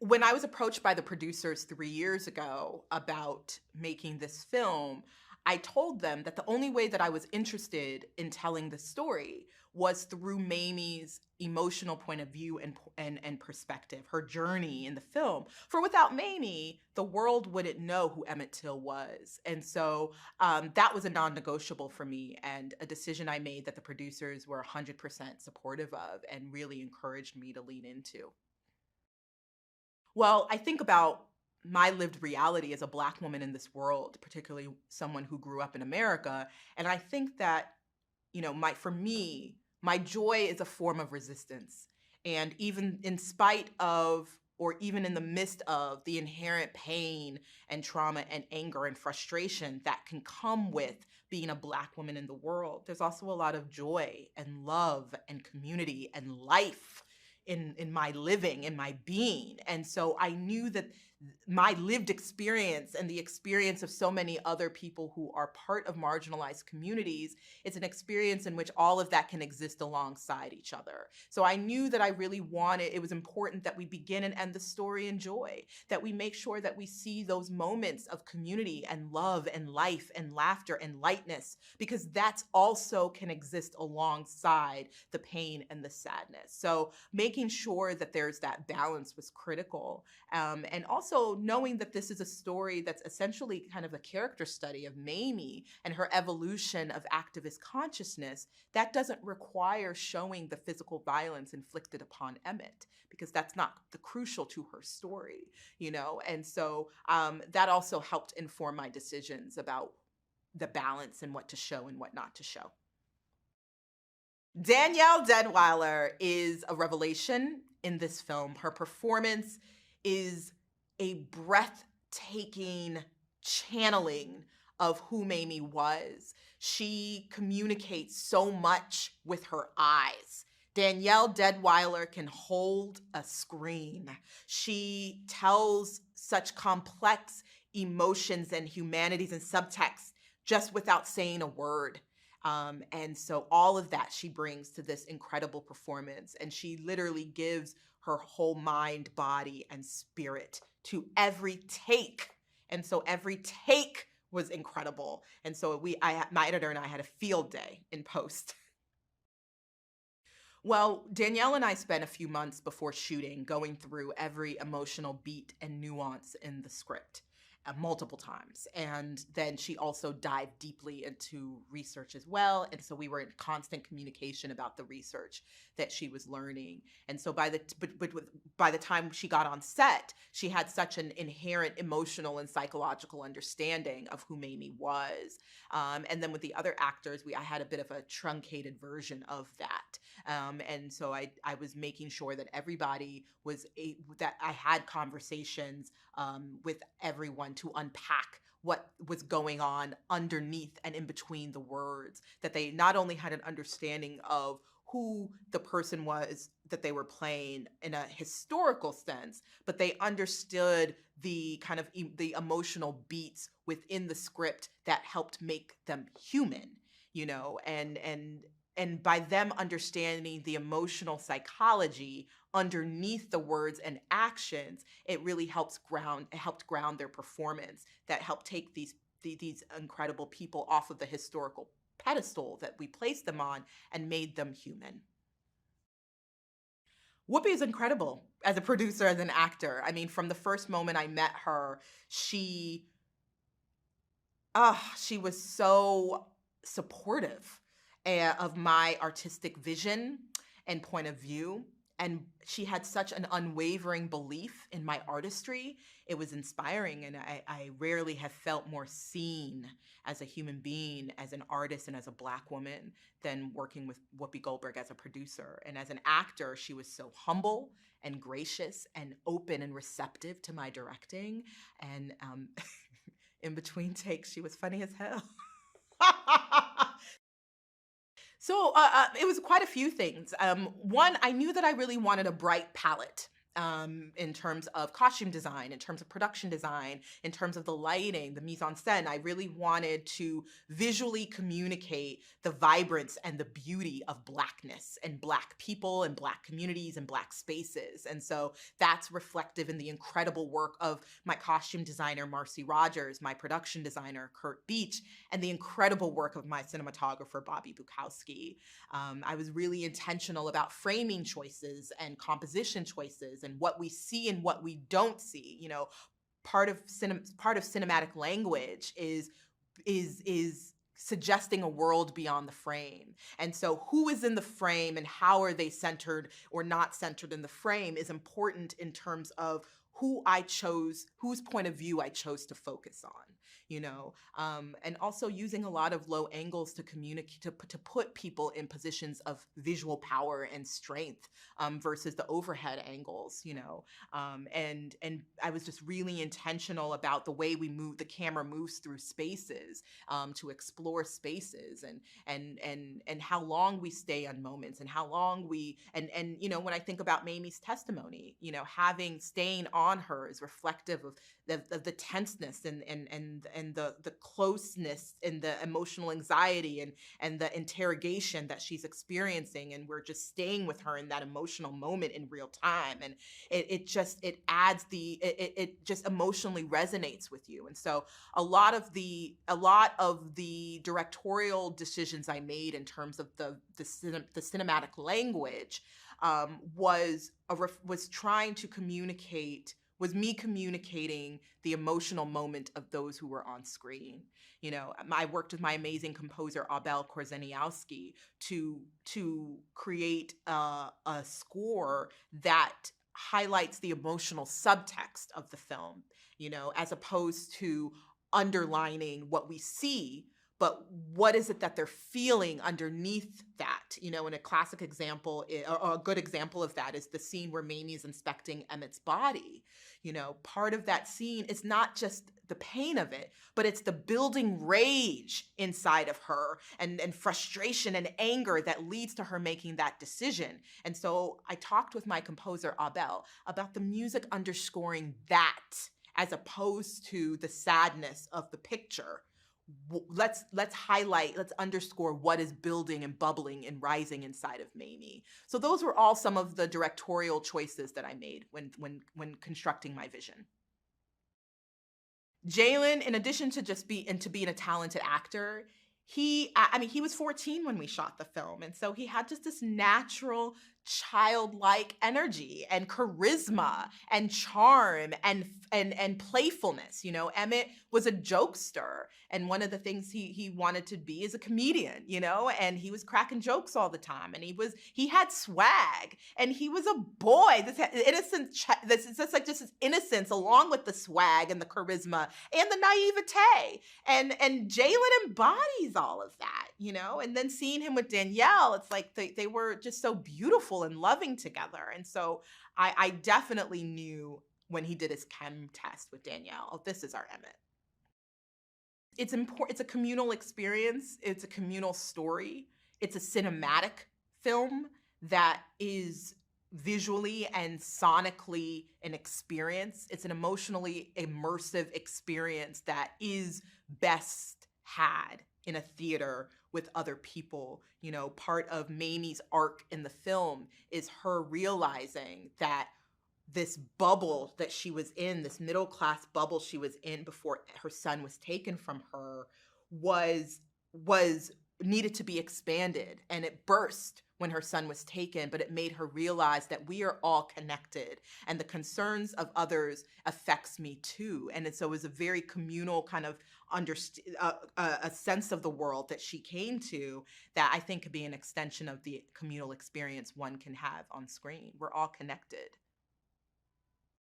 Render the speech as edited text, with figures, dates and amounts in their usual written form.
When I was approached by the producers 3 years ago about making this film, I told them that the only way that I was interested in telling the story was through Mamie's emotional point of view and perspective, her journey in the film. For without Mamie, the world wouldn't know who Emmett Till was. And so that was a non-negotiable for me, and a decision I made that the producers were 100% supportive of and really encouraged me to lean into. Well, I think about my lived reality as a Black woman in this world, particularly someone who grew up in America. And I think that, for me, my joy is a form of resistance. And even in spite of, or even in the midst of the inherent pain and trauma and anger and frustration that can come with being a Black woman in the world, there's also a lot of joy and love and community and life in my living, in my being. And so I knew that my lived experience and the experience of so many other people who are part of marginalized communities, it's an experience in which all of that can exist alongside each other. So I knew that I really wanted, it was important that we begin and end the story in joy, that we make sure that we see those moments of community and love and life and laughter and lightness, because that's also can exist alongside the pain and the sadness. So making sure that there's that balance was critical. And also knowing that this is a story that's essentially kind of a character study of Mamie and her evolution of activist consciousness, that doesn't require showing the physical violence inflicted upon Emmett, because that's not the crucial to her story, And so that also helped inform my decisions about the balance and what to show and what not to show. Danielle Deadwyler is a revelation in this film. Her performance is a breathtaking channeling of who Mamie was. She communicates so much with her eyes. Danielle Deadwyler can hold a screen. She tells such complex emotions and humanities and subtext just without saying a word. And so all of that she brings to this incredible performance. And she literally gives her whole mind, body, and spirit to every take. And so every take was incredible. And so my editor and I had a field day in post. Well, Danielle and I spent a few months before shooting going through every emotional beat and nuance in the script. Multiple times. And then she also dived deeply into research as well. And so we were in constant communication about the research that she was learning. And so by the time she got on set, she had such an inherent emotional and psychological understanding of who Mamie was. And then with the other actors, I had a bit of a truncated version of that. And so I was making sure that everybody that I had conversations with everyone to unpack what was going on underneath and in between the words, that they not only had an understanding of who the person was that they were playing in a historical sense, but they understood the kind of the emotional beats within the script that helped make them human, and by them understanding the emotional psychology underneath the words and actions, it really helped ground their performance, that helped take these incredible people off of the historical pedestal that we placed them on and made them human. Whoopi is incredible as a producer, as an actor. I mean, from the first moment I met her, she was so supportive of my artistic vision and point of view. And she had such an unwavering belief in my artistry. It was inspiring. And I rarely have felt more seen as a human being, as an artist, and as a Black woman than working with Whoopi Goldberg as a producer. And as an actor, she was so humble and gracious and open and receptive to my directing. And in between takes, she was funny as hell. So it was quite a few things. One, I knew that I really wanted a bright palette. in terms of costume design, in terms of production design, in terms of the lighting, the mise en scène. I really wanted to visually communicate the vibrance and the beauty of Blackness and Black people and Black communities and Black spaces. And so that's reflective in the incredible work of my costume designer, Marcy Rogers, my production designer, Kurt Beach, and the incredible work of my cinematographer, Bobby Bukowski. I was really intentional about framing choices and composition choices and what we see and what we don't see. You know, part of cinematic language is suggesting a world beyond the frame. And so who is in the frame and how are they centered or not centered in the frame is important in terms of whose point of view I chose to focus on, you know, and also using a lot of low angles to communicate, to put people in positions of visual power and strength versus the overhead angles, you know, and I was just really intentional about the way the camera moves through spaces to explore spaces and how long we stay on moments and how long and you know, when I think about Mamie's testimony, you know, staying on her is reflective of the tenseness and the closeness and the emotional anxiety and the interrogation that she's experiencing, and we're just staying with her in that emotional moment in real time, and it just emotionally resonates with you. And so a lot of the directorial decisions I made in terms of the cinematic language was me communicating the emotional moment of those who were on screen. You know, I worked with my amazing composer Abel Korzeniowski to create a score that highlights the emotional subtext of the film, you know, as opposed to underlining what we see, but what is it that they're feeling underneath that? You know, and a classic example, or a good example of that, is the scene where Mamie's inspecting Emmett's body. You know, part of that scene is not just the pain of it, but it's the building rage inside of her and frustration and anger that leads to her making that decision. And so I talked with my composer, Abel, about the music underscoring that as opposed to the sadness of the picture. Let's underscore what is building and bubbling and rising inside of Mamie. So those were all some of the directorial choices that I made when constructing my vision. Jalyn, in addition to being a talented actor, he was 14 when we shot the film. And so he had just this natural childlike energy and charisma and charm and playfulness. You know, Emmett was a jokester, and one of the things he wanted to be is a comedian, you know, and he was cracking jokes all the time, and he had swag, and he was a boy. This innocence along with the swag and the charisma and the naivete, and Jalyn embodies all of that, you know. And then seeing him with Danielle, it's like they were just so beautiful and loving together. And so I definitely knew when he did his chem test with Danielle, oh, this is our Emmett. It's important. It's a communal experience. It's a communal story. It's a cinematic film that is visually and sonically an experience. It's an emotionally immersive experience that is best had in a theater with other people. You know, part of Mamie's arc in the film is her realizing that this bubble that she was in, this middle-class bubble she was in before her son was taken from her, was needed to be expanded, and it burst when her son was taken, but it made her realize that we are all connected and the concerns of others affects me too. And so it was a very communal kind of a sense of the world that she came to that I think could be an extension of the communal experience one can have on screen. We're all connected.